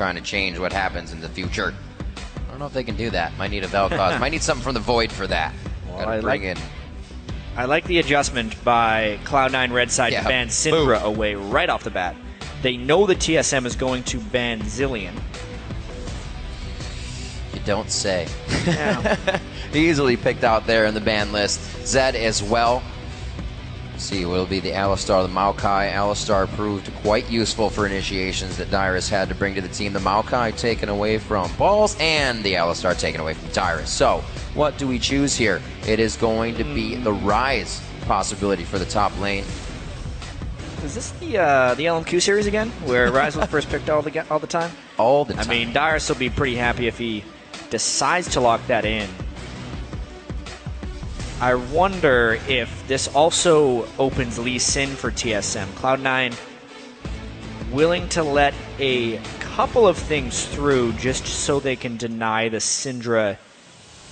trying to change what happens in the future. I don't know if they can do that. Might need a Vel'Koz. Might need something from the Void for that. Well, I like the adjustment by Cloud9 Red Side to ban Syndra away right off the bat. They know the TSM is going to ban Zilean. You don't say. Yeah. Easily picked out there in the ban list. Zed as well. See, will be the Alistar, the Maokai. Alistar proved quite useful for initiations that Dyrus had to bring to the team. The Maokai taken away from Balls, and the Alistar taken away from Dyrus. So, what do we choose here? It is going to be the Rise possibility for the top lane. Is this the LMQ series again, where Rise was first picked all the time? All the time. I mean, Dyrus will be pretty happy if he decides to lock that in. I wonder if this also opens Lee Sin for TSM. Cloud9 willing to let a couple of things through just so they can deny the Syndra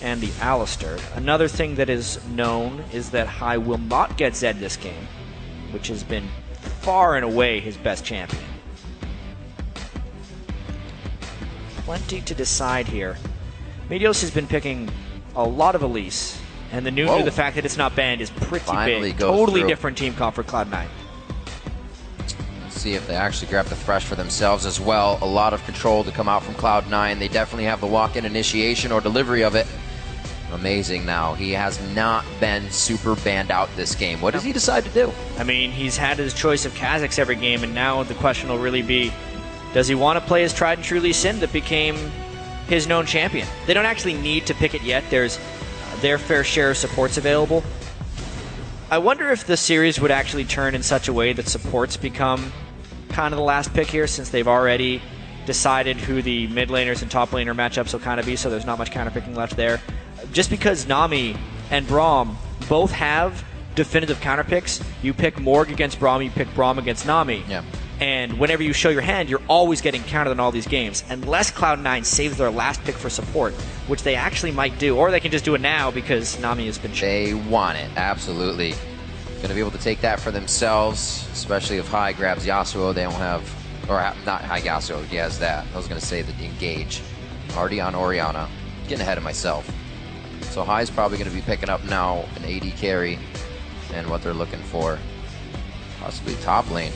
and the Alistar. Another thing that is known is that Hai will not get Zed this game, which has been far and away his best champion. Plenty to decide here. Meteos has been picking a lot of Elise. And the news of the fact that it's not banned is pretty big. Totally different team comp for Cloud9. Let's see if they actually grab the Thresh for themselves as well. A lot of control to come out from Cloud9. They definitely have the walk-in initiation or delivery of it. Amazing now. He has not been super banned out this game. What does he decide to do? I mean, he's had his choice of Kha'Zix every game, and now the question will really be, does he want to play his tried and true Lee Sin that became his known champion? They don't actually need to pick it yet. There's their fair share of supports available. I wonder if the series would actually turn in such a way that supports become kind of the last pick here, since they've already decided who the mid laners and top laner matchups will kind of be, so there's not much counterpicking left there. Just because Nami and Braum both have definitive counterpicks, you pick Morg against Braum, you pick Braum against Nami. Yeah. And whenever you show your hand, you're always getting countered in all these games, unless Cloud9 saves their last pick for support, which they actually might do, or they can just do it now because Nami has been shown. They want it, absolutely. Going to be able to take that for themselves, especially if Hai grabs Yasuo. They don't have, or not Hai Yasuo, he has that. I was going to say the Engage. Already on Orianna. Getting ahead of myself. So Hai's probably going to be picking up now an AD carry and what they're looking for. Possibly top lane.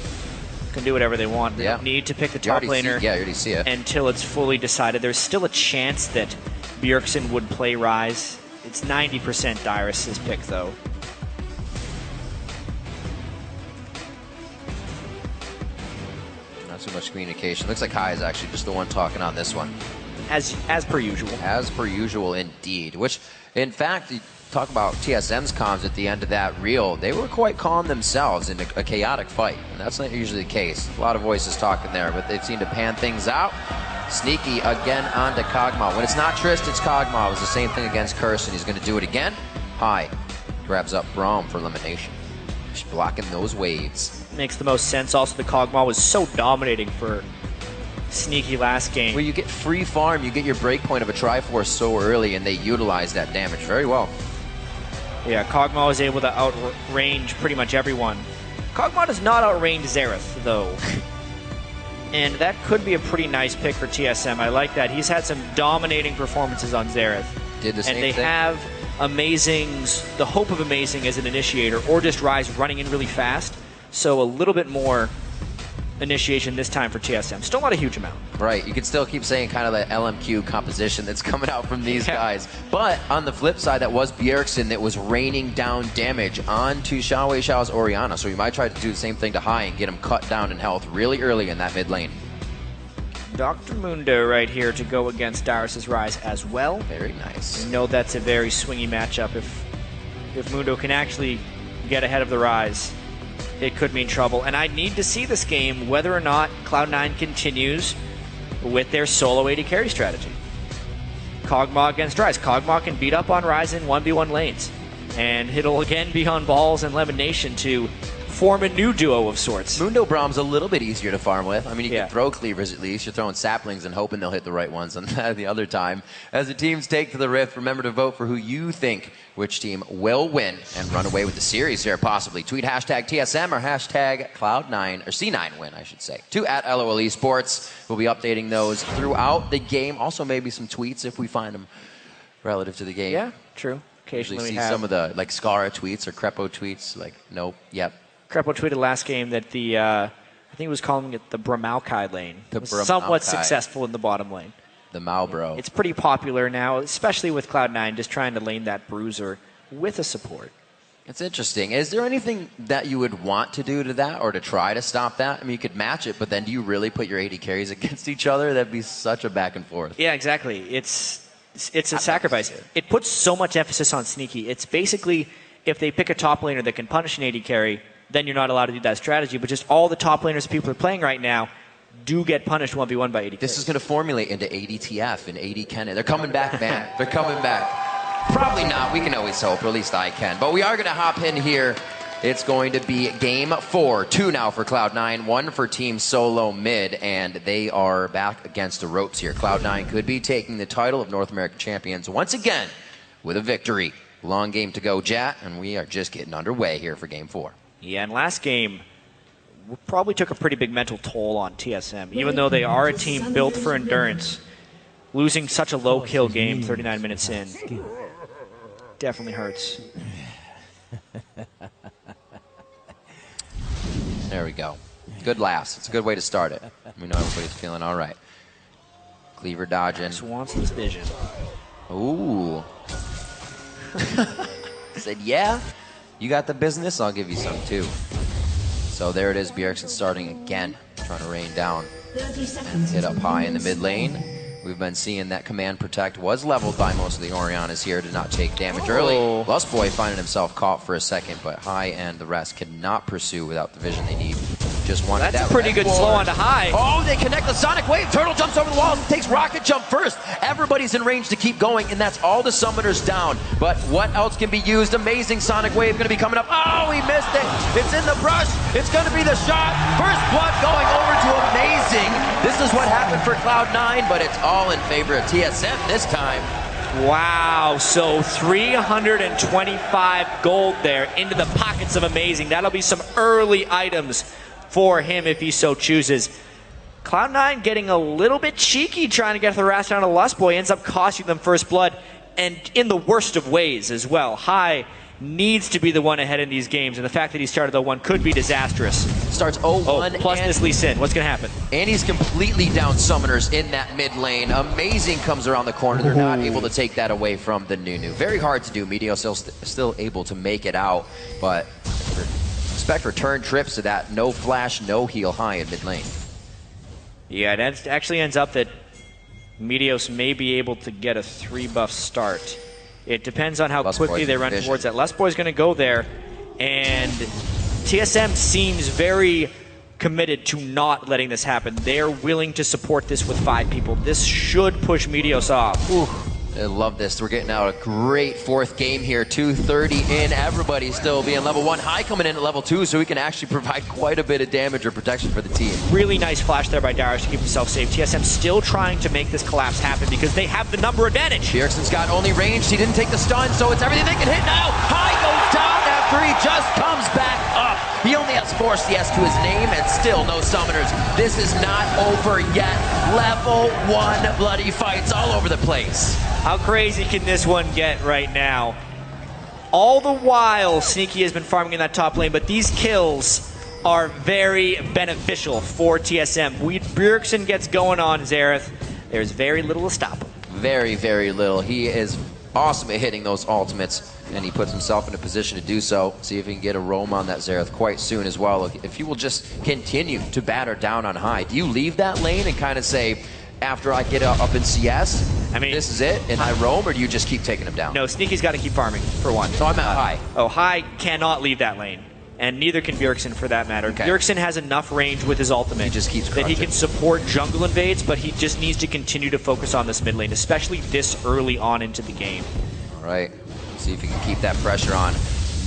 Can do whatever they want. They don't need to pick the top laner you already see it. Until it's fully decided. There's still a chance that Bjergsen would play Rise. It's 90% Dyrus' pick, though. Not too much communication. Looks like Hai is actually just the one talking on this one. As per usual. As per usual, indeed. Which, in fact, you talk about TSM's comms at the end of that reel. They were quite calm themselves in a chaotic fight. And that's not usually the case. A lot of voices talking there, but they've seemed to pan things out. Sneaky again onto Kog'Maw. When it's not Trist, it's Kog'Maw. It was the same thing against Curse, and he's going to do it again. Hai grabs up Braum for elimination. Just blocking those waves. Makes the most sense. Also, the Kog'Maw was so dominating for Sneaky last game. Well, you get free farm, you get your breakpoint of a Triforce so early, and they utilize that damage very well. Yeah, Kog'Maw was able to outrange pretty much everyone. Kog'Maw does not outrange Xerath, though. And that could be a pretty nice pick for TSM. I like that. He's had some dominating performances on Xerath. Did the same thing. And they have Amazing's, the hope of Amazing as an initiator, or just Rise running in really fast. So a little bit more initiation this time for TSM. Still not a huge amount. Right. You can still keep saying kind of the LMQ composition that's coming out from these guys. But on the flip side, that was Bjergsen that was raining down damage onto Xiao Xiao's Orianna. So you might try to do the same thing to Hai and get him cut down in health really early in that mid lane. Dr. Mundo right here to go against Dyrus' Rise as well. Very nice. You know that's a very swingy matchup. If Mundo can actually get ahead of the Rise, it could mean trouble. And I need to see this game whether or not Cloud9 continues with their solo AD carry strategy. Kog'Maw against Rise. Kog'Maw can beat up on Rise in 1v1 lanes. And it'll again be on Balls and Lemon Nation to form a new duo of sorts. Mundo Brahm's a little bit easier to farm with. I mean, you Yeah. can throw cleavers at least. You're throwing saplings and hoping they'll hit the right ones on the other time. As the teams take to the Rift, remember to vote for who you think which team will win and run away with the series here, possibly. Tweet hashtag TSM or hashtag Cloud9, or C9 win, I should say, to @LOL Esports. We'll be updating those throughout the game. Also, maybe some tweets if we find them relative to the game. Yeah, true. Usually Occasionally see we have. some of the like Scara tweets or Crepo tweets. Like, nope, yep. Crepo tweeted last game that the, I think he was calling it the Bramaukai lane. The It was somewhat Bramaukai. successful in the bottom lane. The Malbro. It's pretty popular now, especially with Cloud9, just trying to lane that bruiser with a support. It's interesting. Is there anything that you would want to do to that or to try to stop that? I mean, you could match it, but then do you really put your AD carries against each other? That'd be such a back and forth. Yeah, exactly. It's a sacrifice. It puts so much emphasis on sneaky. It's basically, if they pick a top laner that can punish an AD carry, then you're not allowed to do that strategy. But just all the top laners people are playing right now do get punished 1v1 by AD carries. This is going to formulate into ADTF and AD Kennen. They're coming back, man. They're coming back. Probably not. We can always hope, or at least I can. But we are going to hop in here. It's going to be game 4. 2 now for Cloud9, 1 for Team Solomid, and they are back against the ropes here. Cloud9 could be taking the title of North American champions once again with a victory. Long game to go, Jat, and we are just getting underway here for game 4. Yeah, and last game probably took a pretty big mental toll on TSM. Even though they are a team built for endurance, losing such a low kill game 39 minutes in definitely hurts. There we go. Good laughs. It's a good way to start it. We know everybody's feeling all right. Cleaver dodging. Just wants this vision. Ooh. Said, yeah, you got the business, I'll give you some too. So there it is, Bjergsen starting again, trying to rain down and hit up high in the mid lane. We've been seeing that Command Protect was leveled by most of the Oriannas here to not take damage early. Lustboy finding himself caught for a second, but High and the rest cannot pursue without the vision they need. Just wanted That's that a pretty red good slow ward. onto High. Oh, they connect the Sonic Wave. Turtle jumps over the wall, takes Rocket Jump first. Everybody's in range to keep going, and that's all the summoners down. But what else can be used? Amazing Sonic Wave going to be coming up. Oh, he missed it. It's in the brush. It's going to be the shot. First blood going over to Amazing. This is what happened for Cloud9, but it's all in favor of TSM this time. Wow, so 325 gold there into the pockets of Amazing. That'll be some early items for him if he so chooses. Cloud9 getting a little bit cheeky trying to get the harass down to Lustboy, ends up costing them first blood, and in the worst of ways as well. High needs to be the one ahead in these games, and the fact that he started 0-1 could be disastrous. Starts 0-1. Plus this Lee Sin. What's going to happen? And he's completely down summoners in that mid lane. Amazing comes around the corner. They're not able to take that away from the Nunu. Very hard to do. Meteor still able to make it out, but expect return trips to that no flash, no heal High in mid lane. Yeah, it actually ends up that Meteos may be able to get a 3-buff start. It depends on how quickly they run towards that. Lustboy's going to go there, and TSM seems very committed to not letting this happen. They're willing to support this with 5 people. This should push Meteos off. Ooh, I love this. We're getting out a great 4th game here. 2:30 in. Everybody's still being level 1. High coming in at level 2, so he can actually provide quite a bit of damage or protection for the team. Really nice flash there by Darius to keep himself safe. TSM still trying to make this collapse happen because they have the number advantage. Bjergsen's got only range. He didn't take the stun, so it's everything they can hit now. High goes down after he just comes back up. He only has 4 CS to his name and still no summoners. This is not over yet. Level 1 bloody fights all over the place. How crazy can this one get right now? All the while, Sneaky has been farming in that top lane, but these kills are very beneficial for TSM. Bjergsen gets going on Xerath. There's very little to stop him. Very, very little. He is awesome at hitting those ultimates, and he puts himself in a position to do so. See if he can get a roam on that Xerath quite soon as well. If he will just continue to batter down on High, do you leave that lane and kind of say, after I get up in CS, I mean, this is it, and I roam, or do you just keep taking him down? No, Sneaky's got to keep farming, for one. So I'm at High. Oh, High cannot leave that lane, and neither can Bjergsen for that matter. Okay. Bjergsen has enough range with his ultimate He just keeps that he crushing. can support jungle invades, but he just needs to continue to focus on this mid lane, especially this early on into the game. All right, see if he can keep that pressure on.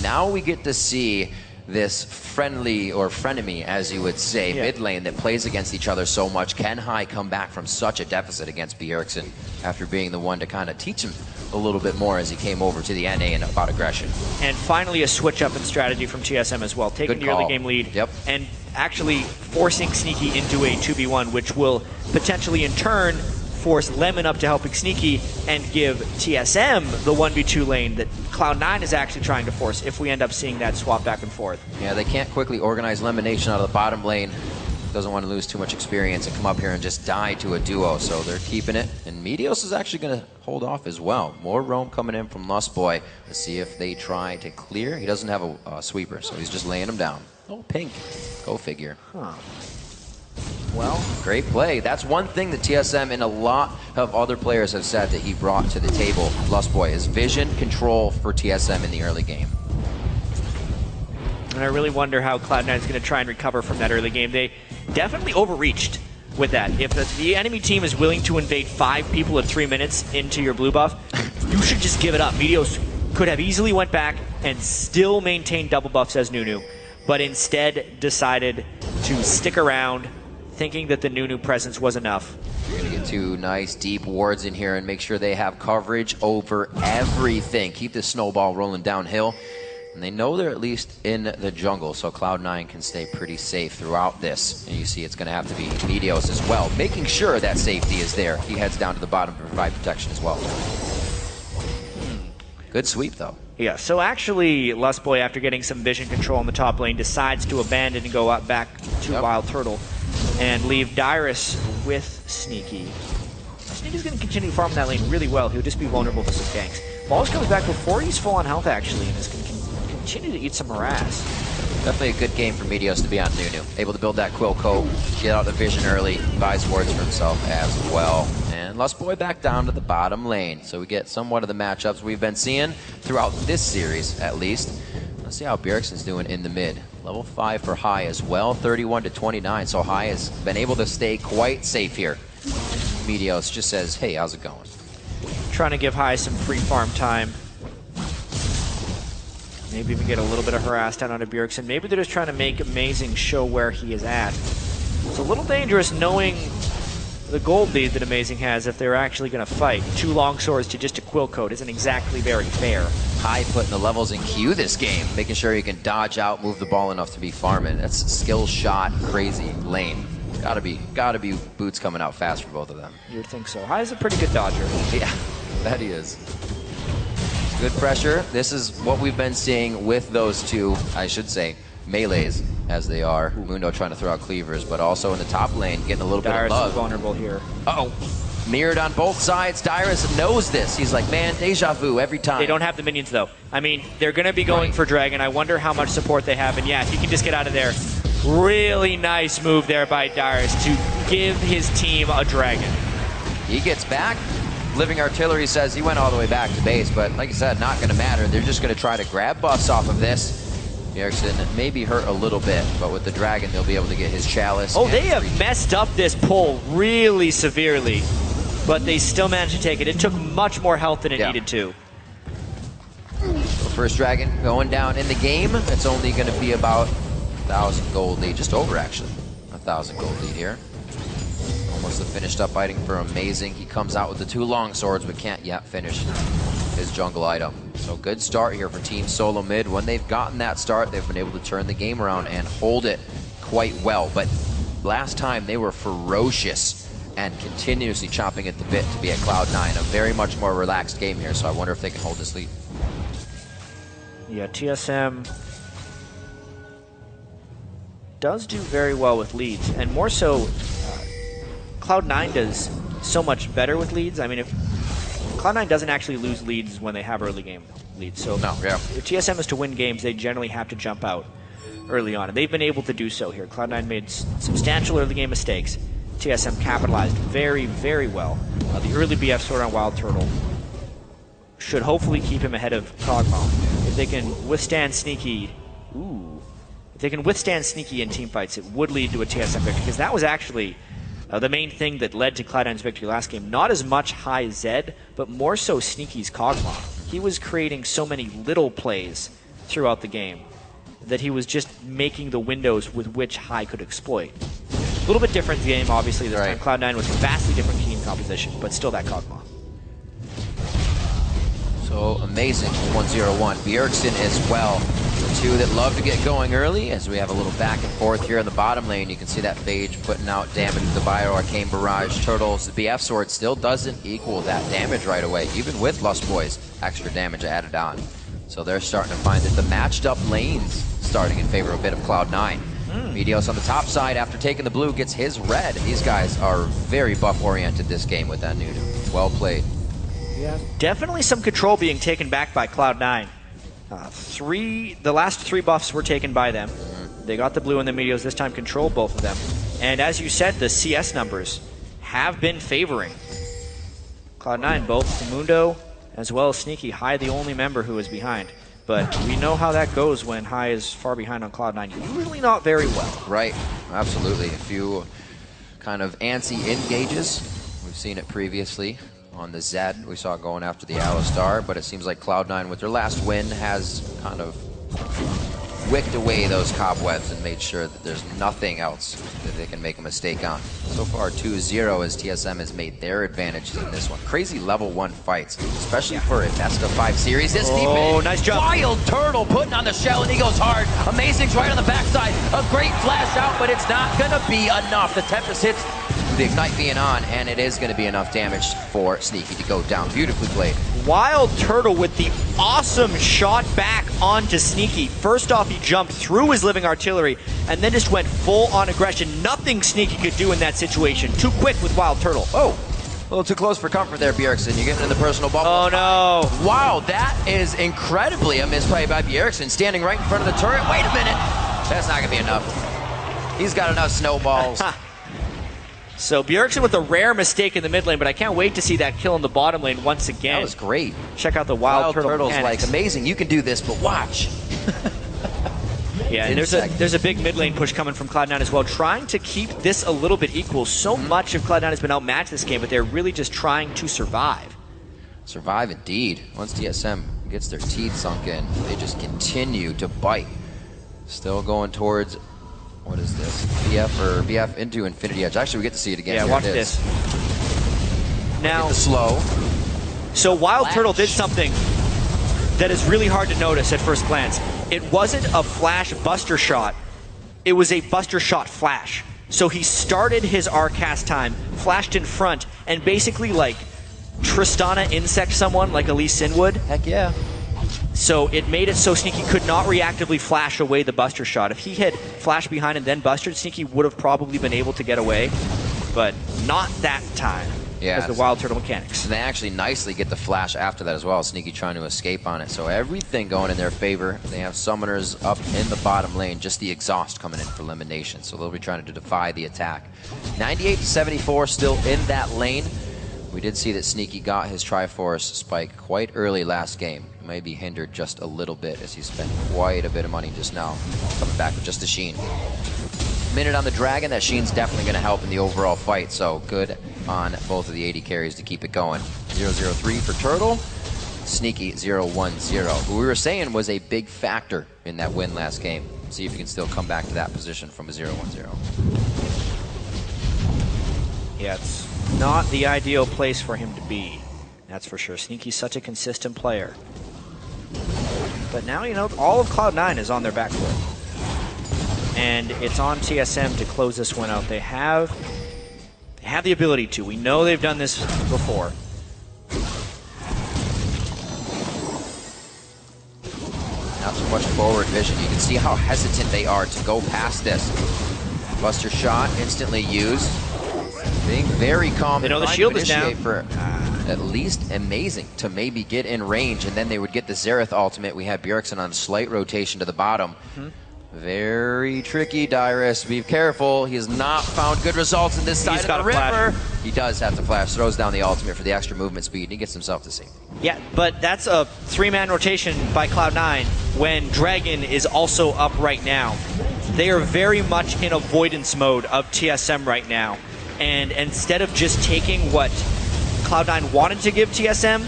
Now we get to see this friendly or frenemy, as you would say, mid lane that plays against each other so much. Can Hai come back from such a deficit against Bjergsen after being the one to kind of teach him a little bit more as he came over to the NA and about aggression? And finally a switch up in strategy from TSM as well, taking the early game lead and actually forcing Sneaky into a 2v1, which will potentially in turn force Lemon up to helping Sneaky and give TSM the 1v2 lane that Cloud9 is actually trying to force if we end up seeing that swap back and forth. Yeah, they can't quickly organize Lemonation out of the bottom lane. Doesn't want to lose too much experience and come up here and just die to a duo, so they're keeping it. And Meteos is actually going to hold off as well. More roam coming in from Lustboy. Let's see if they try to clear. He doesn't have a sweeper, so he's just laying him down. Oh, pink. Go figure. Huh. Well, great play. That's one thing that TSM and a lot of other players have said that he brought to the table, Lustboy, is vision control for TSM in the early game. And I really wonder how Cloud9 is going to try and recover from that early game. They definitely overreached with that. If the enemy team is willing to invade 5 people at 3 minutes into your blue buff, you should just give it up. Meteos could have easily went back and still maintained double buffs as Nunu, but instead decided to stick around, thinking that the Nunu presence was enough. You're going to get 2 nice deep wards in here and make sure they have coverage over everything. Keep the snowball rolling downhill. And they know they're at least in the jungle, so Cloud9 can stay pretty safe throughout this. And you see it's going to have to be Meteos as well, making sure that safety is there. He heads down to the bottom to provide protection as well. Good sweep, though. Yeah, so actually, Lustboy, after getting some vision control in the top lane, decides to abandon and go up back to Wild Turtle and leave Dyrus with Sneaky. Sneaky's going to continue farming that lane really well. He'll just be vulnerable to some ganks. Balls comes back before he's full on health, actually, and is going to continue to eat some harass. Definitely a good game for Meteos to be on Nunu. Able to build that Quill Coat, get out the vision early, buys wards for himself as well. And Lustboy back down to the bottom lane. So we get somewhat of the matchups we've been seeing throughout this series, at least. Let's see how Bjergsen's doing in the mid. Level 5 for Hai as well, 31 to 29. So Hai has been able to stay quite safe here. Meteos just says, hey, how's it going? Trying to give Hai some free farm time. Maybe even get a little bit of harass down onto Bjergsen. Maybe they're just trying to make Amazing show where he is at. It's a little dangerous knowing the gold lead that Amazing has if they're actually going to fight. 2 long swords to just a Quill Coat isn't exactly very fair. Hai putting the levels in queue this game, making sure he can dodge out, move the ball enough to be farming. That's skill shot, crazy lane. Gotta be boots coming out fast for both of them. You'd think so. Hai's a pretty good dodger. Yeah, that he is. Good pressure. This is what we've been seeing with those 2, I should say, melees as they are. Mundo trying to throw out cleavers, but also in the top lane getting a little bit of love. Is vulnerable here. Uh-oh. Mirrored on both sides. Dyrus knows this. He's like, man, deja vu every time. They don't have the minions, though. I mean, they're going to be going for Dragon. I wonder how much support they have. And yeah, if you can just get out of there. Really nice move there by Dyrus to give his team a Dragon. He gets back. Living Artillery says he went all the way back to base, but like I said, not going to matter. They're just going to try to grab buffs off of this. Bjergsen may be hurt a little bit, but with the Dragon, they'll be able to get his Chalice. Oh, they have messed up this pull really severely, but they still managed to take it. It took much more health than it needed to. So first Dragon going down in the game. It's only going to be about 1,000 gold lead, just over actually. 1,000 gold lead here. Almost the finished up item for Amazing. He comes out with the 2 long swords, but can't yet finish his jungle item. So good start here for Team Solomid. When they've gotten that start, they've been able to turn the game around and hold it quite well. But last time they were ferocious and continuously chopping at the bit to be at Cloud9. A very much more relaxed game here, so I wonder if they can hold this lead. Yeah, TSM does do very well with leads, and more so, Cloud9 does so much better with leads. I mean, if Cloud9 doesn't actually lose leads when they have early game leads. So if TSM is to win games, they generally have to jump out early on, and they've been able to do so here. Cloud9 made substantial early game mistakes. TSM capitalized very, very well. The early BF sword on Wild Turtle should hopefully keep him ahead of Kog'Maw. If they can withstand Sneaky, if they can withstand Sneaky in teamfights, it would lead to a TSM victory, because that was actually the main thing that led to Cloud9's victory last game. Not as much high Zed, but more so Sneaky's Kog'Maw. He was creating so many little plays throughout the game that he was just making the windows with which High could exploit. A little bit different game, obviously. This time Cloud9 was a vastly different team composition, but still that Kog'Maw. So amazing, 1-0-1. Bjergsen as well. The two that love to get going early, as we have a little back and forth here in the bottom lane. You can see that Phage putting out damage with the Bio Arcane Barrage. Turtles, the BF Sword still doesn't equal that damage right away, even with Lust Boys, extra damage added on. So they're starting to find that the matched up lanes starting in favor of a bit of Cloud9. Meteos on the top side after taking the blue gets his red. These guys are very buff oriented this game with that Nunu. Well played. Yeah, definitely some control being taken back by Cloud9. The last 3 buffs were taken by them. They got the blue and the Meteos, this time controlled both of them. And as you said, the CS numbers have been favoring Cloud9, both Mundo as well as Sneaky. High the only member who is behind. But we know how that goes when High is far behind on Cloud9. Usually not very well. Right, absolutely. A few kind of antsy engages. We've seen it previously on the Zed. We saw it going after the Alistar, but it seems like Cloud9 with their last win has kind of wicked away those cobwebs and made sure that there's nothing else that they can make a mistake on. So far 2-0 as TSM has made their advantages in this one. Crazy level 1 fights, especially for a best of 5 series. This nice job. Wild Turtle putting on the shell and he goes hard. Amazing's right on the backside. A great flash out, but it's not gonna be enough. The Tempest hits the Ignite being on, and it is going to be enough damage for Sneaky to go down. Beautifully played. Wild Turtle with the awesome shot back onto Sneaky. First off, he jumped through his living artillery and then just went full on aggression. Nothing Sneaky could do in that situation. Too quick with Wild Turtle. Oh, a little too close for comfort there, Bjergsen. You're getting in the personal bubble. Oh, no. Wow, that is incredibly a misplay by Bjergsen, standing right in front of the turret. Wait a minute. That's not going to be enough. He's got enough snowballs. So Bjergsen with a rare mistake in the mid lane, but I can't wait to see that kill in the bottom lane once again. That was great. Check out the Wild Turtle's like, amazing, you can do this, but watch. Yeah, and there's a big mid lane push coming from Cloud9 as well, trying to keep this a little bit equal. So much of Cloud9 has been outmatched this game, but they're really just trying to survive. Survive indeed. Once TSM gets their teeth sunk in, they just continue to bite. Still going towards... What is this? BF into Infinity Edge. Actually, we get to see it again. Yeah, here watch this. Now, the slow. So Wild Turtle did something that is really hard to notice at first glance. It wasn't a flash buster shot. It was a buster shot flash. So he started his R cast time, flashed in front, and basically like Tristana insect someone like Elise Sin would. Heck yeah. So it made it so Sneaky could not reactively flash away the buster shot. If he had flashed behind and then busted, Sneaky would have probably been able to get away, but not that time. Yeah, as the Wild Turtle mechanics. And they actually nicely get the flash after that as well. Sneaky trying to escape on it. So everything going in their favor. They have summoners up in the bottom lane, just the exhaust coming in for elimination. So they'll be trying to defy the attack. 98-74 still in that lane. We did see that Sneaky got his Triforce spike quite early last game. May be hindered just a little bit as he spent quite a bit of money just now. Coming back with just the Sheen. Minute on the Dragon, that Sheen's definitely going to help in the overall fight, so good on both of the AD carries to keep it going. 0-0-3 for Turtle. Sneaky 0-1-0, who we were saying was a big factor in that win last game. See if he can still come back to that position from a 0-1-0. Yeah, it's not the ideal place for him to be. That's for sure. Sneaky's such a consistent player. But now, you know, all of Cloud9 is on their back foot. And it's on TSM to close this one out. They have the ability to. We know they've done this before. Not so much forward vision. You can see how hesitant they are to go past this. Buster shot instantly used. Being very calm. They know the shield is down. For at least amazing to maybe get in range, and then they would get the Xerath ultimate. We had Bjergsen on slight rotation to the bottom. Very tricky, Dyrus. Be careful. He has not found good results in this side of the river. He does have to flash. Throws down the ultimate for the extra movement speed, and he gets himself to safety. Yeah, but that's a 3-man rotation by Cloud9 when Dragon is also up right now. They are very much in avoidance mode of TSM right now. And instead of just taking what Cloud9 wanted to give TSM,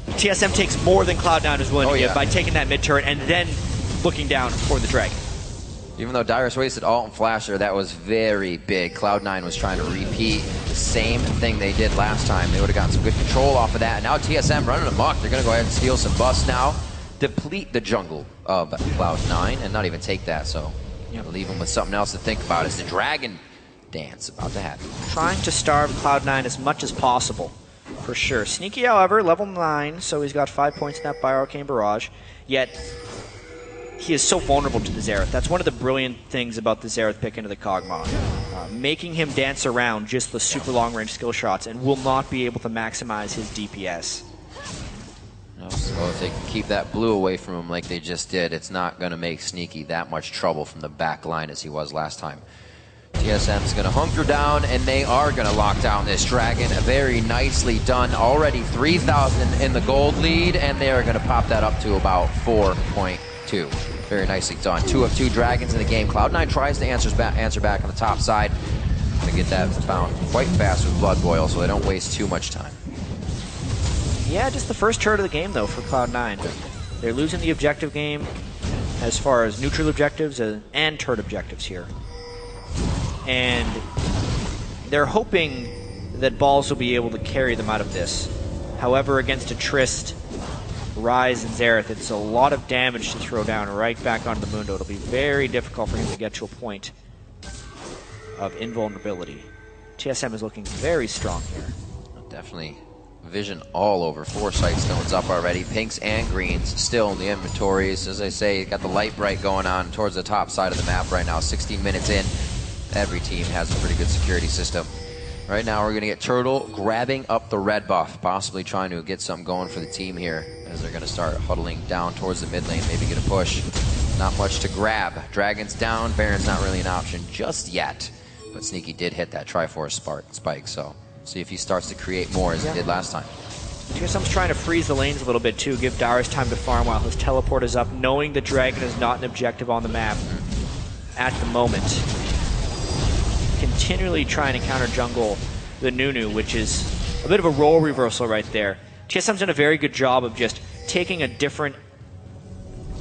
TSM takes more than Cloud9 was willing to give by taking that mid-turret and then looking down for the Dragon. Even though Dyrus wasted ult and flasher, that was very big. Cloud9 was trying to repeat the same thing they did last time. They would have gotten some good control off of that. And now TSM running amok. They're going to go ahead and steal some buffs now. Deplete the jungle of Cloud9 and not even take that. So leave them with something else to think about. Is the Dragon Dance about to happen? Trying to starve Cloud9 as much as possible, for sure. Sneaky, however, level 9, so he's got 5 points in that Bioarcane Barrage. Yet, he is so vulnerable to the Xerath. That's one of the brilliant things about the Xerath pick into the Kog'Maw. Making him dance around just the super long-range skill shots and will not be able to maximize his DPS. So if they can keep that blue away from him like they just did, it's not going to make Sneaky that much trouble from the back line as he was last time. TSM's going to hunker down, and they are going to lock down this Dragon. Very nicely done. Already 3,000 in the gold lead, and they are going to pop that up to about 4.2. Very nicely done. 2 of 2 Dragons in the game. Cloud9 tries to answer back on the top side. Going to get that found quite fast with Blood Boil, so they don't waste too much time. Yeah, just the first turret of the game, though, for Cloud9. They're losing the objective game as far as neutral objectives and turret objectives here. And they're hoping that Balls will be able to carry them out of this. However, against a Trist, Ryze, and Xerath, it's a lot of damage to throw down right back onto the Mundo. It'll be very difficult for him to get to a point of invulnerability. TSM is looking very strong here. Definitely vision all over. 4 sight stones up already. Pinks and greens still in the inventories. As I say, you got the light bright going on towards the top side of the map right now. 16 minutes in. Every team has a pretty good security system. Right now we're going to get Turtle grabbing up the red buff, possibly trying to get something going for the team here as they're going to start huddling down towards the mid lane, maybe get a push. Not much to grab. Dragon's down. Baron's not really an option just yet. But Sneaky did hit that Triforce spike, so see if he starts to create more as he did last time. TSM's trying to freeze the lanes a little bit too, give Dyrus time to farm while his teleport is up, knowing the Dragon is not an objective on the map at the moment. Continually trying to counter jungle the Nunu, which is a bit of a role reversal right there. TSM's done a very good job of just taking a different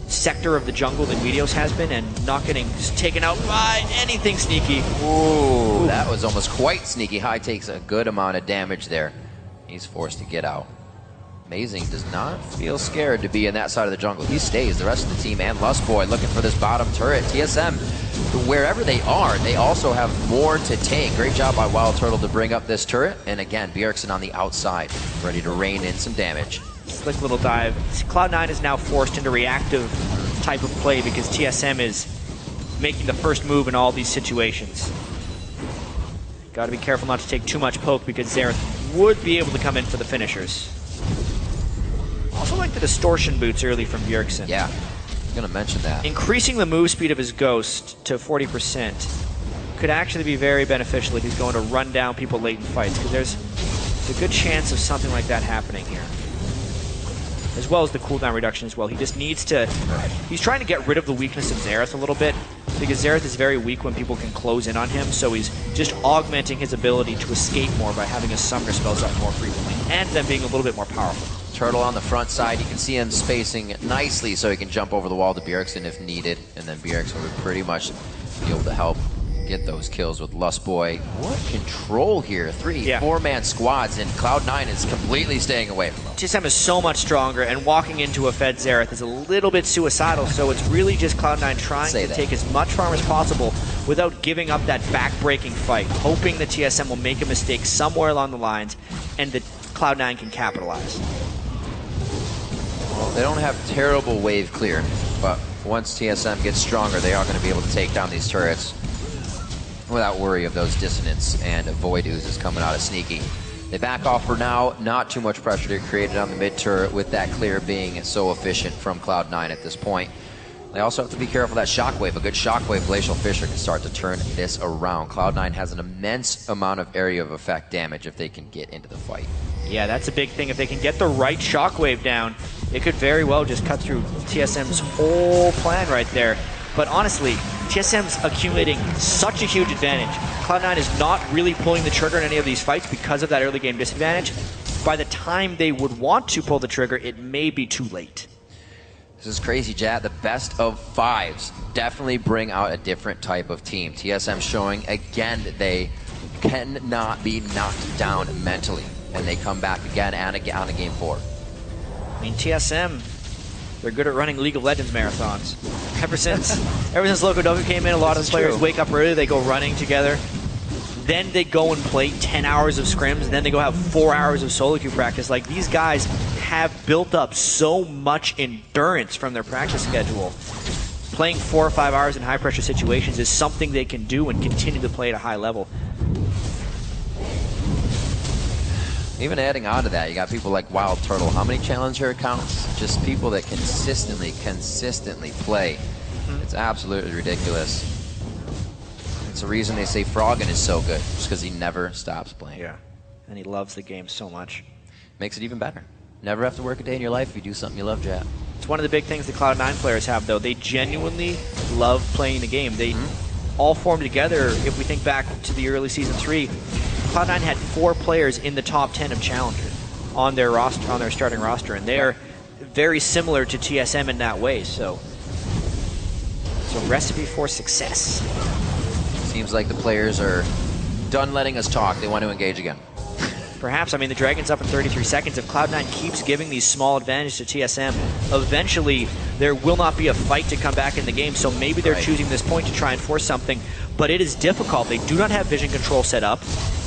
sector of the jungle than Meteos has been and not getting just taken out by anything Sneaky. Ooh, that was almost quite sneaky. High takes a good amount of damage there. He's forced to get out. Amazing does not feel scared to be in that side of the jungle. He stays. The rest of the team and Lustboy looking for this bottom turret. TSM, wherever they are, they also have more to take. Great job by Wild Turtle to bring up this turret. And again, Bjergsen on the outside, ready to rain in some damage. Slick little dive. Cloud9 is now forced into reactive type of play because TSM is making the first move in all these situations. Got to be careful not to take too much poke because Xerath would be able to come in for the finishers. Also like the distortion boots early from Bjergsen. Yeah, I was going to mention that. Increasing the move speed of his Ghost to 40% could actually be very beneficial if he's going to run down people late in fights, because there's a good chance of something like that happening here. As well as the cooldown reduction as well. He just needs to... He's trying to get rid of the weakness of Xerath a little bit, because Xerath is very weak when people can close in on him, so he's just augmenting his ability to escape more by having his summoner spells up more frequently, and then being a little bit more powerful. Turtle on the front side, you can see him spacing nicely so he can jump over the wall to Bjergsen if needed, and then Bjergsen would pretty much be able to help get those kills with Lustboy. What control here. 4-man squads, and Cloud9 is completely staying away from him. TSM is so much stronger, and walking into a fed Xerath is a little bit suicidal, so it's really just Cloud9 trying to take as much farm as possible without giving up that back-breaking fight, hoping that TSM will make a mistake somewhere along the lines and that Cloud9 can capitalize. Well, they don't have terrible wave clear, but once TSM gets stronger, they are going to be able to take down these turrets without worry of those dissonance and void oozes coming out of Sneaky. They back off for now. Not too much pressure to create it on the mid turret with that clear being so efficient from Cloud9 at this point. They also have to be careful that shockwave. A good shockwave Glacial Fissure can start to turn this around. Cloud9 has an immense amount of area of effect damage if they can get into the fight. Yeah, that's a big thing. If they can get the right shockwave down, it could very well just cut through TSM's whole plan right there. But honestly, TSM's accumulating such a huge advantage. Cloud9 is not really pulling the trigger in any of these fights because of that early game disadvantage. By the time they would want to pull the trigger, it may be too late. This is crazy, Jat. The best of fives definitely bring out a different type of team. TSM showing again that they cannot be knocked down mentally, and they come back again and again on a game 4. I mean, TSM, they're good at running League of Legends marathons. Ever since Loco W came in, a lot of the players wake up early, they go running together. Then they go and play 10 hours of scrims, and then they go have 4 hours of solo queue practice. Like, these guys have built up so much endurance from their practice schedule. Playing 4 or 5 hours in high-pressure situations is something they can do and continue to play at a high level. Even adding on to that, you got people like Wild Turtle. How many challenger accounts? Just people that consistently play. It's absolutely ridiculous. It's the reason they say Froggen is so good, just because he never stops playing. Yeah, and he loves the game so much. Makes it even better. Never have to work a day in your life if you do something you love, Jat. It's one of the big things the Cloud9 players have, though. They genuinely love playing the game. They all formed together. If we think back to the early Season 3, Cloud9 had 4 players in the top 10 of Challenger on their roster, on their starting roster, and they are very similar to TSM in that way. So it's a recipe for success. Seems like the players are done letting us talk. They want to engage again. Perhaps. I mean, the Dragon's up in 33 seconds. If Cloud9 keeps giving these small advantages to TSM, eventually there will not be a fight to come back in the game. So maybe they're choosing this point to try and force something. But it is difficult. They do not have vision control set up.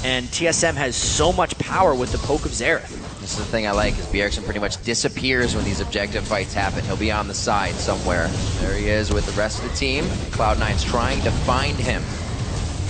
And TSM has so much power with the poke of Xerath. This is the thing I like, is Bjergsen pretty much disappears when these objective fights happen. He'll be on the side somewhere. There he is with the rest of the team. Cloud9's trying to find him.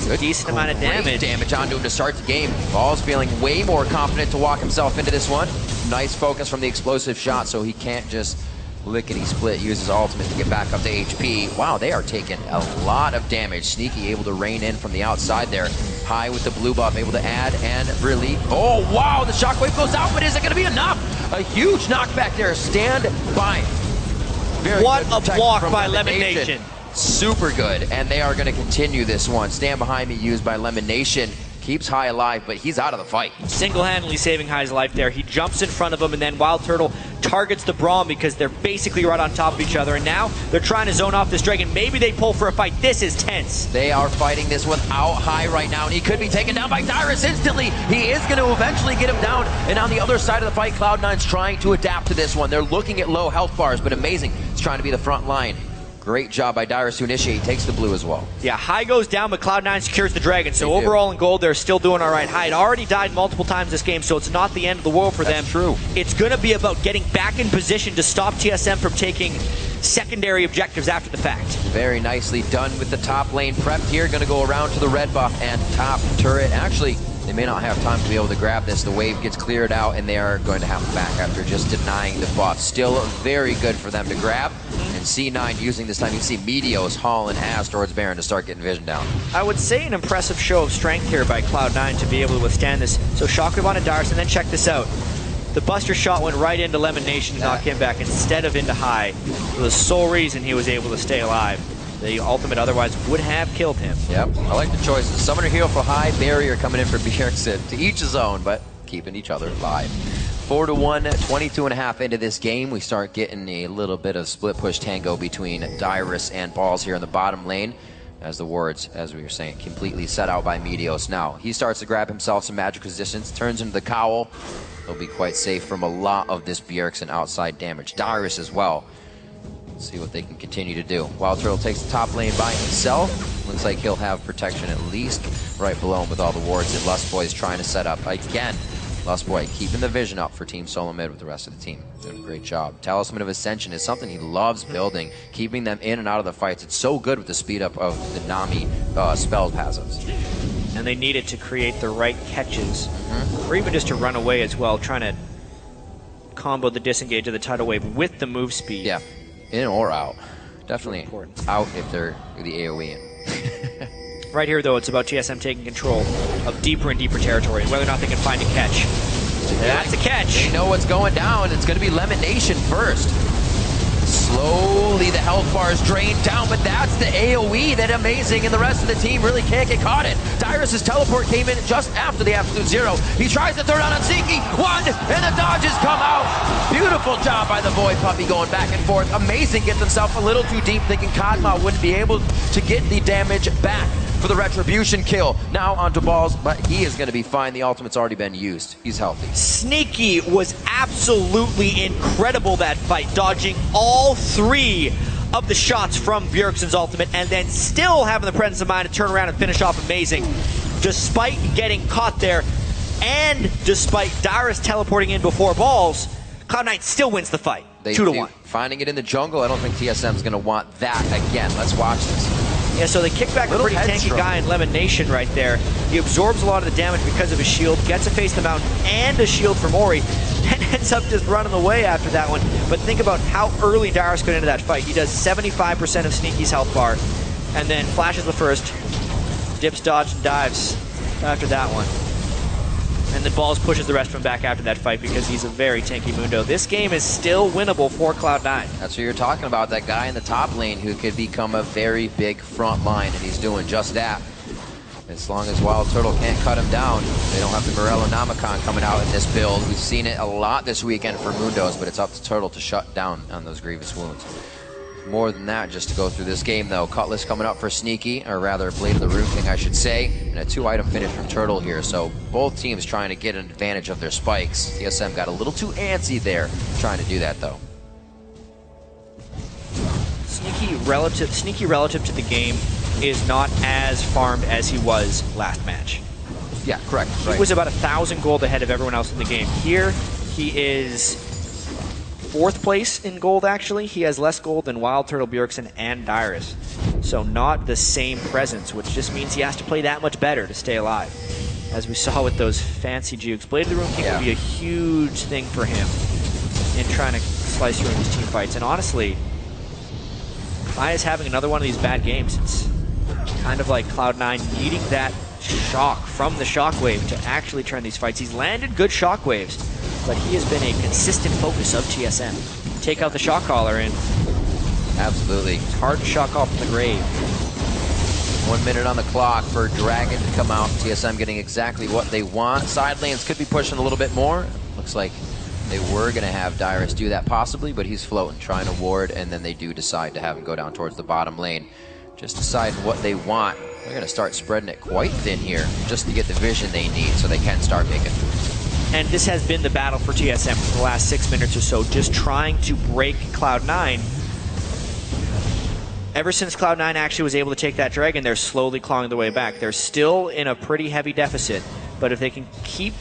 Good, decent amount of damage onto him to start the game. Ball's feeling way more confident to walk himself into this one. Nice focus from the explosive shot, so he can't just lickety-split, use his ultimate to get back up to HP. Wow, they are taking a lot of damage. Sneaky able to rein in from the outside there. High with the blue buff, able to add and relieve. Oh, wow, the shockwave goes out, but is it going to be enough? A huge knockback there. Stand by. What a block by Lemon Nation. Super good, and they are going to continue this one. Stand behind me used by Lemon Nation. Keeps High alive, but he's out of the fight. Single-handedly saving High's life there. He jumps in front of him, and then Wild Turtle targets the Braum because they're basically right on top of each other. And now they're trying to zone off this Dragon. Maybe they pull for a fight. This is tense. They are fighting this one out High right now, and he could be taken down by Dyrus instantly. He is going to eventually get him down. And on the other side of the fight, Cloud9's trying to adapt to this one. They're looking at low health bars, but amazing. He's trying to be the front line. Great job by Dyrus to initiate. Takes the blue as well. Yeah, High goes down, but Cloud9 secures the Dragon. So overall in gold, they're still doing all right. High had already died multiple times this game, so it's not the end of the world for them. True. It's going to be about getting back in position to stop TSM from taking secondary objectives after the fact. Very nicely done with the top lane prepped here. Going to go around to the red buff and top turret. Actually, they may not have time to be able to grab this. The wave gets cleared out, and they are going to have it back after just denying the buff. Still very good for them to grab. And C9 using this time. You see Meteos hauling ass towards Baron to start getting vision down. I would say an impressive show of strength here by Cloud9 to be able to withstand this. So Shockwave onto Dyrus, and then check this out. The Buster shot went right into Lemon Nation to knock him back instead of into High. The sole reason he was able to stay alive. The ultimate otherwise would have killed him. Yep, I like the choices. Summoner heal for High, Barrier coming in for Bjergsen. To each his own, but keeping each other alive. 4-1, 22.5 into this game. We start getting a little bit of split push tango between Dyrus and Balls here in the bottom lane. As the wards, as we were saying, completely set out by Meteos. Now, he starts to grab himself some magic resistance, turns into the cowl. He'll be quite safe from a lot of this Bjergsen outside damage. Dyrus as well. Let's see what they can continue to do. Wild Turtle takes the top lane by himself. Looks like he'll have protection at least right below him with all the wards that Lustboy's trying to set up. Again, Lustboy keeping the vision up for Team Solomid with the rest of the team. Doing a great job. Talisman of Ascension is something he loves building, keeping them in and out of the fights. It's so good with the speed up of the Nami spell passives. And they need it to create the right catches, or even just to run away as well, trying to combo the disengage of the tidal wave with the move speed. Yeah, in or out. Definitely important. Out if they're the AoE in. Right here, though, it's about TSM taking control of deeper and deeper territory, and whether or not they can find a catch. That's a catch. They know what's going down. It's going to be Lemon Nation first. Slowly, the health bars drain down, but that's the AoE that Amazing and the rest of the team really can't get caught in. Dyrus' teleport came in just after the absolute zero. He tries to throw down on Sneaky. One, and the dodges come out. Beautiful job by the boy puppy going back and forth. Amazing, gets himself a little too deep, thinking Kadma wouldn't be able to get the damage back for the retribution kill. Now onto balls, but he is going to be fine. The ultimate's already been used. He's healthy. Sneaky was absolutely incredible that fight, dodging all 3 of the shots from Bjergsen's ultimate, and then still having the presence of mind to turn around and finish off Amazing. Despite getting caught there, and despite Dyrus teleporting in before balls, Cloud9 still wins the fight, 2-1. Finding it in the jungle, I don't think TSM's going to want that again. Let's watch this. Yeah, so they kick back a pretty tanky guy in Lemon Nation right there. He absorbs a lot of the damage because of his shield, gets a face to mount and a shield from Ori, and ends up just running away after that one. But think about how early Dyrus got into that fight. He does 75% of Sneaky's health bar, and then flashes the first, dips, dodge, and dives after that one. And then Balls pushes the rest of him back after that fight because he's a very tanky Mundo. This game is still winnable for Cloud9. That's what you're talking about, that guy in the top lane who could become a very big front line, and he's doing just that. As long as Wild Turtle can't cut him down, they don't have the Morello Namicon coming out in this build. We've seen it a lot this weekend for Mundos, but it's up to Turtle to shut down on those grievous wounds. More than that, just to go through this game though. Cutlass coming up for Sneaky, or rather Blade of the Rune King I should say, and a 2-item finish from Turtle here. So both teams trying to get an advantage of their spikes. TSM got a little too antsy there trying to do that though. Sneaky relative to the game is not as farmed as he was last match. Yeah, correct. He was about 1,000 gold ahead of everyone else in the game. Here, he is 4th place in gold, actually. He has less gold than Wild Turtle, Bjergsen, and Dyrus. So not the same presence, which just means he has to play that much better to stay alive. As we saw with those fancy jukes, Blade of the Rune King would be a huge thing for him in trying to slice through these team fights. And honestly, Mai is having another one of these bad games. It's kind of like Cloud9 needing that shock from the shockwave to actually turn these fights. He's landed good shockwaves, but he has been a consistent focus of TSM. Take out the shock caller and absolutely. It's hard to shock off from the grave. 1 minute on the clock for Dragon to come out. TSM getting exactly what they want. Side lanes could be pushing a little bit more. Looks like they were going to have Dyrus do that possibly, but he's floating, trying to ward, and then they do decide to have him go down towards the bottom lane. Just deciding what they want. They're going to start spreading it quite thin here just to get the vision they need so they can start making moves. And this has been the battle for TSM for the last 6 minutes or so, just trying to break Cloud9. Ever since Cloud9 actually was able to take that dragon, they're slowly clawing their way back. They're still in a pretty heavy deficit, but if they can keep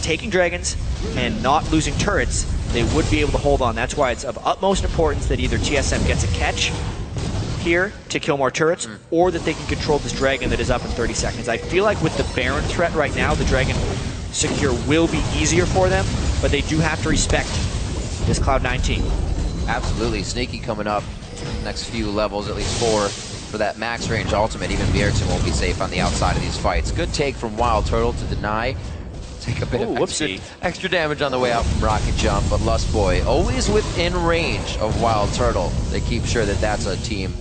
taking dragons and not losing turrets, they would be able to hold on. That's why it's of utmost importance that either TSM gets a catch here to kill more turrets, or that they can control this dragon that is up in 30 seconds. I feel like with the Baron threat right now, the dragon secure will be easier for them, but they do have to respect this Cloud9 team. Absolutely. Sneaky coming up next few levels, at least 4 for that max range ultimate. Even Bjergsen won't be safe on the outside of these fights. Good take from Wild Turtle to deny. Take a bit of extra damage on the way out from Rocket Jump, but Lust Boy always within range of Wild Turtle. They keep sure that that's a team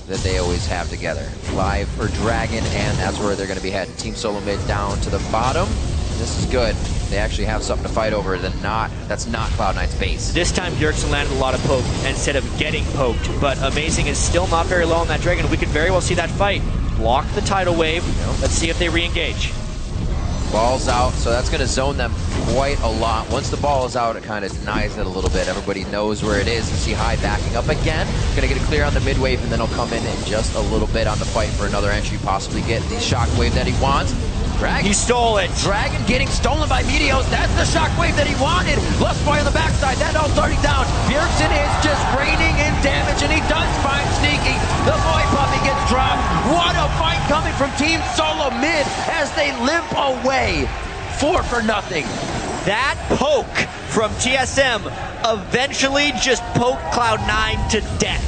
that they always have together. Live for Dragon, and that's where they're going to be heading. Team Solomid down to the bottom. This is good. They actually have something to fight over. That's not Cloud9's base. This time Bjergsen landed a lot of poke instead of getting poked, but Amazing is still not very low on that dragon. We could very well see that fight. Block the tidal wave. Let's see if they re-engage. Ball's out, so that's going to zone them quite a lot. Once the ball is out, it kind of denies it a little bit. Everybody knows where it is. You see High backing up again. Going to get it clear on the mid wave, and then he'll come in just a little bit on the fight for another entry, possibly get the shockwave that he wants. Dragon. He stole it. Dragon getting stolen by Meteos. That's the shockwave that he wanted. Lust Boy on the backside. That all starting down. Bjergsen is just raining in damage, and he does find Sneaky. The boy puppy gets dropped. What a fight coming from Team Solomid as they limp away. 4 for nothing. That poke from TSM eventually just poked Cloud9 to death.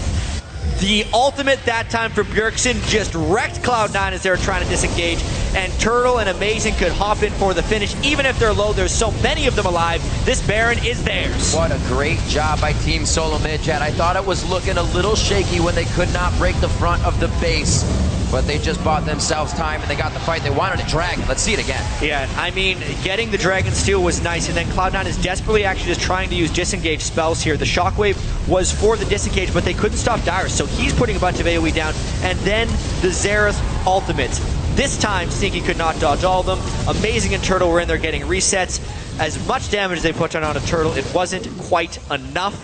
The ultimate that time for Bjergsen just wrecked Cloud9 as they were trying to disengage, and Turtle and Amazing could hop in for the finish. Even if they're low, there's so many of them alive. This Baron is theirs. What a great job by Team Solomid, Chad. I thought it was looking a little shaky when they could not break the front of the base. but they just bought themselves time and they got the fight they wanted. A dragon. Let's see it again. Yeah, I mean, getting the Dragon Steel was nice, and then Cloud9 is desperately actually just trying to use disengage spells here. The Shockwave was for the disengage, but they couldn't stop Dyrus, so he's putting a bunch of AoE down, and then the Xerath ultimates. This time, Sneaky could not dodge all of them. Amazing and Turtle were in there getting resets. As much damage as they put on a Turtle, it wasn't quite enough.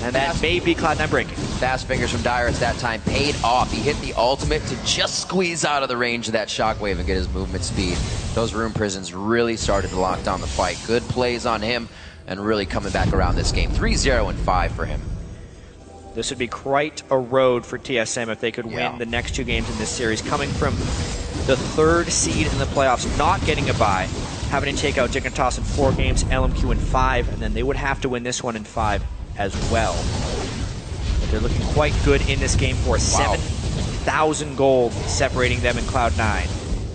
And that may be Cloud9 breaking. Fast fingers from Dyrus that time paid off. He hit the ultimate to just squeeze out of the range of that Shockwave and get his movement speed. Those Rune Prisons really started to lock down the fight. Good plays on him and really coming back around this game. 3-0 and 5 for him. This would be quite a road for TSM if they could win the next 2 games in this series. Coming from the 3rd seed in the playoffs, not getting a bye, having to take out Dignitas in 4 games, LMQ in 5, and then they would have to win this one in 5 as well. But they're looking quite good in this game for 7,000 gold separating them and Cloud9.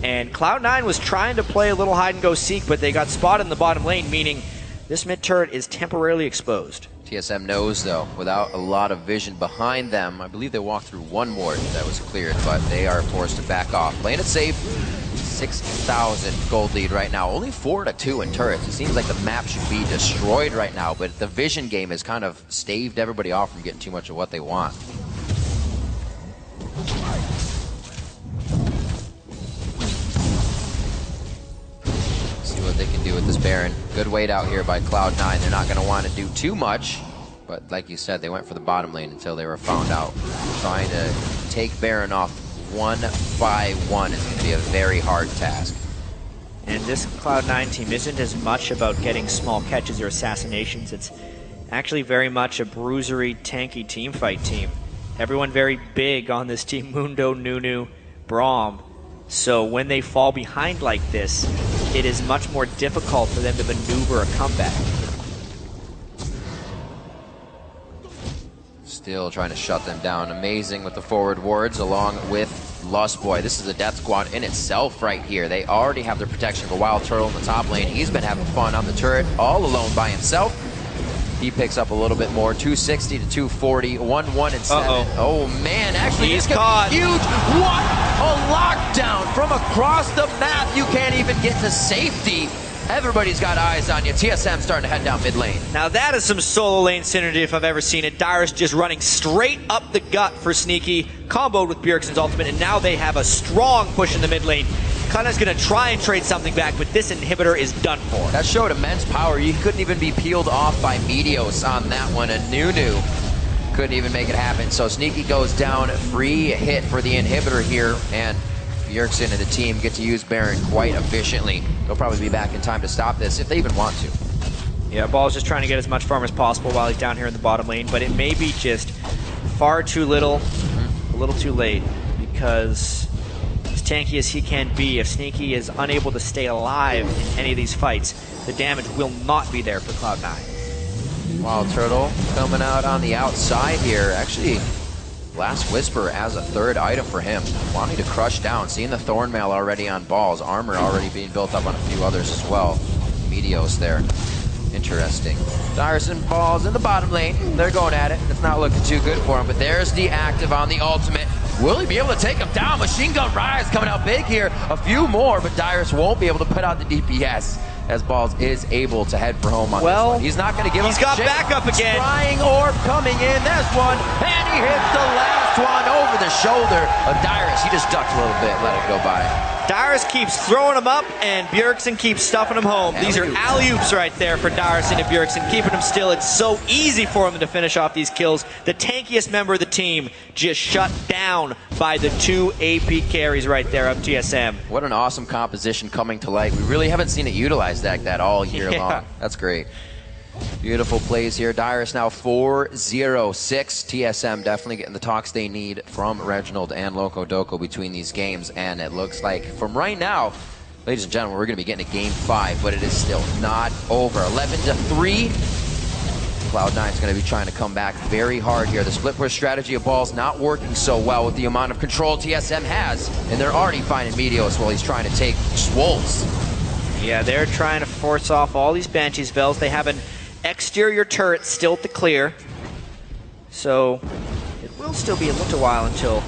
And Cloud9 was trying to play a little hide-and-go-seek, but they got spotted in the bottom lane, meaning this mid-turret is temporarily exposed. TSM knows, though, without a lot of vision behind them. I believe they walked through one ward that was cleared, but they are forced to back off. Playing it safe, 6,000 gold lead right now. Only 4-2 in turrets. It seems like the map should be destroyed right now, but the vision game has kind of staved everybody off from getting too much of what they want. See what they can do with this Baron. Good wait out here by Cloud9. They're not going to want to do too much, but like you said, they went for the bottom lane until they were found out. Trying to take Baron off 1 by 1 is going to be a very hard task. And this Cloud9 team isn't as much about getting small catches or assassinations. It's actually very much a bruisery, tanky teamfight team. Everyone very big on this team, Mundo, Nunu, Braum. So when they fall behind like this, it is much more difficult for them to maneuver a comeback. Still trying to shut them down. Amazing with the forward wards along with Lustboy. This is a death squad in itself right here. They already have their protection of a Wild Turtle in the top lane. He's been having fun on the turret all alone by himself. He picks up a little bit more. 260 to 240. 1-1 and 7. Oh man, actually he's this caught. Huge. What a lockdown from across the map. You can't even get to safety. Everybody's got eyes on you. TSM starting to head down mid lane. Now that is some solo lane synergy if I've ever seen it. Dyrus just running straight up the gut for Sneaky, comboed with Bjergsen's ultimate, and now they have a strong push in the mid lane. Kana's going to try and trade something back, but this inhibitor is done for. That showed immense power. You couldn't even be peeled off by Meteos on that one, and Nunu couldn't even make it happen. So Sneaky goes down, free hit for the inhibitor here, and Bjergsen and the team get to use Baron quite efficiently. They'll probably be back in time to stop this if they even want to. Yeah, Ball's just trying to get as much farm as possible while he's down here in the bottom lane, but it may be just far too little, a little too late, because as tanky as he can be, if Sneaky is unable to stay alive in any of these fights, the damage will not be there for Cloud9. Wild Turtle coming out on the outside here. Actually, Last Whisper as a 3rd item for him. Wanting to crush down. Seeing the Thornmail already on Balls. Armor already being built up on a few others as well. Meteos there. Interesting. Dyrus and Balls in the bottom lane. They're going at it. It's not looking too good for him, but there's the active on the ultimate. Will he be able to take him down? Machine Gun Rise coming out big here. A few more, but Dyrus won't be able to put out the DPS as Balls is able to head for home on this one. He's not going to give up. He's got backup again. Scrying Orb coming in. There's one, and he hits the last one over the shoulder of Dyrus. He just ducked a little bit, let it go by. Dyrus keeps throwing him up, and Bjergsen keeps stuffing him home. These are alley-oops right there for Dyrus into Bjergsen, keeping him still. It's so easy for him to finish off these kills. The tankiest member of the team just shut down by the 2 AP carries right there of TSM. What an awesome composition coming to light. We really haven't seen it utilized like that all year long. That's great. Beautiful plays here. Dyrus now 4-0-6. TSM definitely getting the talks they need from Reginald and Loco Doco between these games. And it looks like from right now, ladies and gentlemen, we're going to be getting a game 5, but it is still not over. 11-3. Cloud9 is going to be trying to come back very hard here. The split push strategy of Balls not working so well with the amount of control TSM has. And they're already finding Meteos while he's trying to take Swolls. Yeah, they're trying to force off all these Banshees Bells. They have an exterior turret still to clear, so it will still be a little while until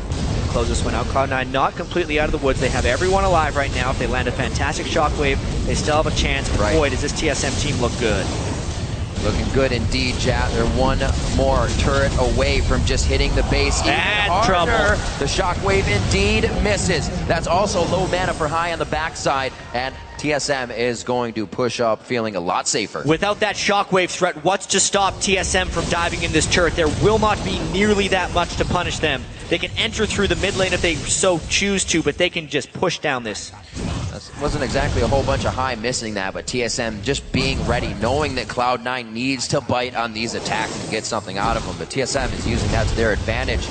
close this one out. Cloud9 not completely out of the woods. They have everyone alive right now. If they land a fantastic shockwave, they still have a chance. But boy, does this TSM team look good. Looking good indeed, Jat. They're one more turret away from just hitting the base even harder. Trouble. The shockwave indeed misses. That's also low mana for high on the backside, and TSM is going to push up feeling a lot safer. Without that shockwave threat, what's to stop TSM from diving in this turret? There will not be nearly that much to punish them. They can enter through the mid lane if they so choose to, but they can just push down this. That wasn't exactly a whole bunch of high missing that, but TSM just being ready, knowing that Cloud9 needs to bite on these attacks and get something out of them. But TSM is using that to their advantage.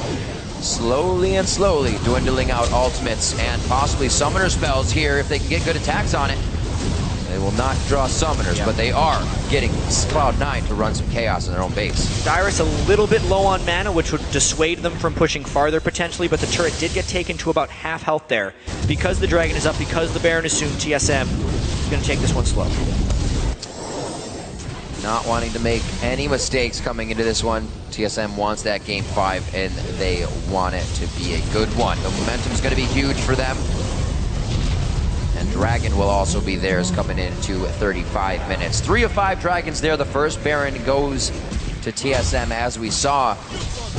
Slowly and slowly dwindling out ultimates and possibly summoner spells here if they can get good attacks on it. They will not draw summoners, but they are getting Cloud9 to run some chaos in their own base. Dyrus a little bit low on mana, which would dissuade them from pushing farther potentially, but the turret did get taken to about half health there. Because the Dragon is up, because the Baron is soon, TSM is going to take this one slow. Not wanting to make any mistakes coming into this one. TSM wants that game 5, and they want it to be a good one. The momentum is going to be huge for them. And Dragon will also be theirs coming into 35 minutes. 3 of 5 Dragons there. The first Baron goes to TSM as we saw.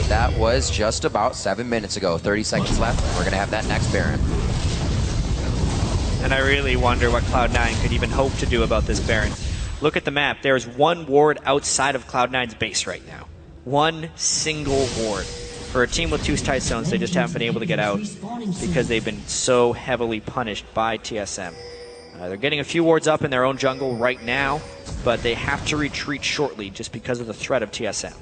That was just about 7 minutes ago. 30 seconds left. We're going to have that next Baron. And I really wonder what Cloud9 could even hope to do about this Baron. Look at the map. There's one ward outside of Cloud9's base right now. One single ward. For a team with 2 tight zones, they just haven't been able to get out because they've been so heavily punished by TSM. They're getting a few wards up in their own jungle right now, but they have to retreat shortly just because of the threat of TSM.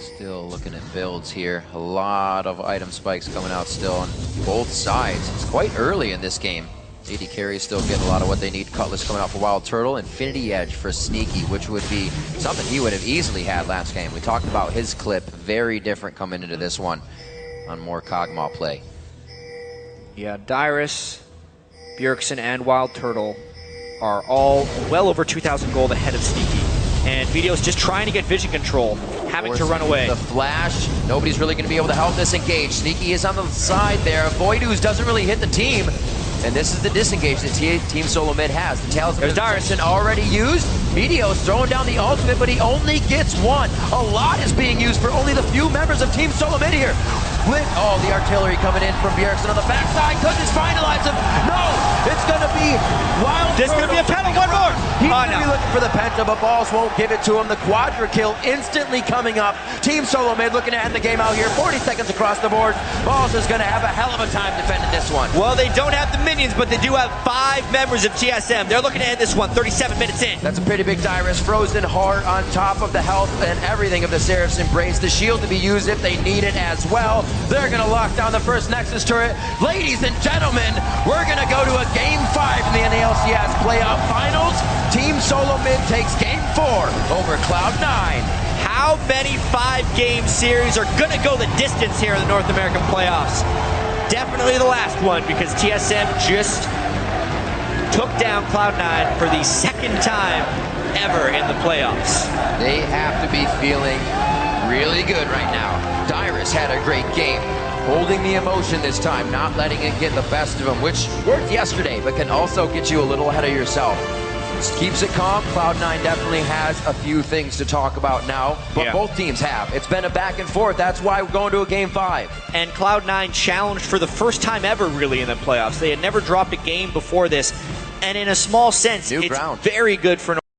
Still looking at builds here. A lot of item spikes coming out still on both sides. It's quite early in this game. AD carries still getting a lot of what they need. Cutlass coming out for Wild Turtle. Infinity Edge for Sneaky, which would be something he would have easily had last game. We talked about his clip. Very different coming into this one on more Kog'Maw play. Yeah, Dyrus, Bjergsen, and Wild Turtle are all well over 2,000 gold ahead of Sneaky. And Video's just trying to get vision control, having to run away. The flash, nobody's really going to be able to help this engage. Sneaky is on the side there. Voidooz doesn't really hit the team. And this is the disengage that Team Solomid has. The Talisman already used. Video's throwing down the ultimate, but he only gets one. A lot is being used for only the few members of Team Solomid here. Oh, the artillery coming in from Bjergsen on the backside. Could this finalize him? No! It's going to be Wild. This is going to be a penta. One more. He's going to be looking for the penta, but Balls won't give it to him. The quadra kill instantly coming up. Team Solomid looking to end the game out here. 40 seconds across the board. Balls is going to have a hell of a time defending this one. Well, they don't have the minions, but they do have 5 members of TSM. They're looking to end this one 37 minutes in. That's a pretty big Dyrus. Frozen hard on top of the health and everything of the Seraph's Embrace. The shield to be used if they need it as well. They're going to lock down the first Nexus turret. Ladies and gentlemen, we're going to go to a Game 5 in the LCS playoff finals. Team Solomid takes Game 4 over Cloud9. How many 5-game series are going to go the distance here in the North American playoffs? Definitely the last one, because TSM just took down Cloud9 for the 2nd time ever in the playoffs. They have to be feeling really good right now. Dyrus had a great game, holding the emotion this time, not letting it get the best of him, which worked yesterday, but can also get you a little ahead of yourself. Just keeps it calm. Cloud9 definitely has a few things to talk about now, but both teams have. It's been a back and forth. That's why we're going to a Game 5. And Cloud9 challenged for the first time ever, really, in the playoffs. They had never dropped a game before this, and in a small sense, it's very good for